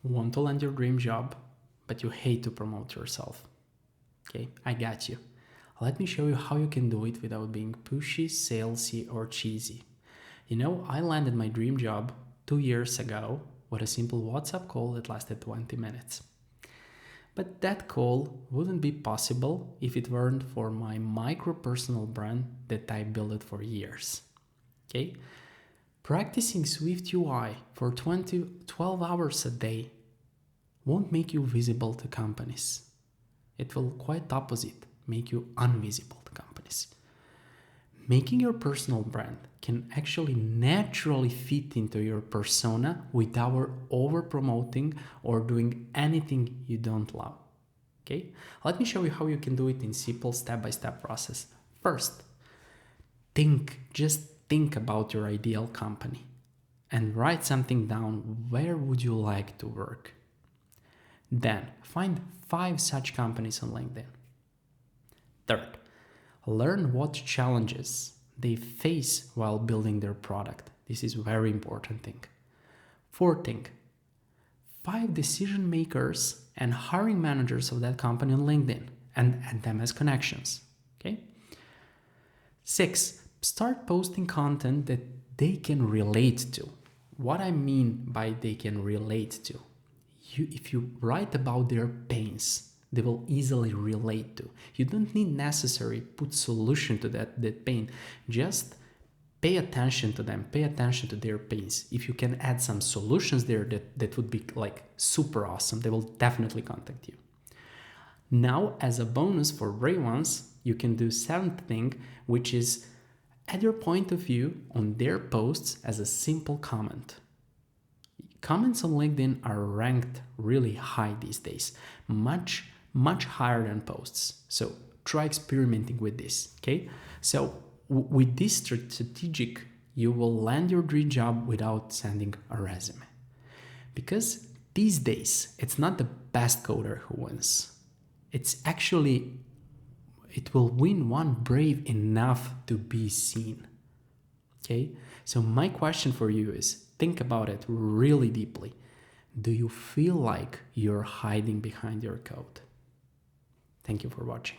Want to land your dream job, but you hate to promote yourself. Okay, I got you. Let me show you how you can do it without being pushy, salesy, or cheesy. You know, I landed my dream job 2 years ago with a simple WhatsApp call that lasted 20 minutes. But that call wouldn't be possible if it weren't for my micro-personal brand that I built for years. Okay? Practicing Swift UI for 12 hours a day won't make you visible to companies. It will quite opposite, make you invisible to companies. Making your personal brand can actually naturally fit into your persona without over promoting or doing anything you don't love. Okay? Let me show you how you can do it in simple step-by-step process. First, just think about your ideal company and write something down. Where would you like to work? Then find 5 such companies on LinkedIn. Third, learn what challenges they face while building their product. This is a very important thing. Fourth thing, 5 decision makers and hiring managers of that company on LinkedIn and add them as connections. Okay? 6, start posting content that they can relate to. What I mean by they can relate to, if you write about their pains, they will easily relate to. You don't need necessarily put solution to that pain. Just pay attention to them, pay attention to their pains. If you can add some solutions there, that would be like super awesome. They will definitely contact you. Now, as a bonus for brave ones, you can do 7th thing, which is add your point of view on their posts as a simple comment. Comments on LinkedIn are ranked really high these days, much higher than posts. So try experimenting with this, okay? So with this strategic, you will land your dream job without sending a resume. Because these days, it's not the best coder who wins. It will win one brave enough to be seen, okay? So my question for you is, think about it really deeply. Do you feel like you're hiding behind your code? Thank you for watching.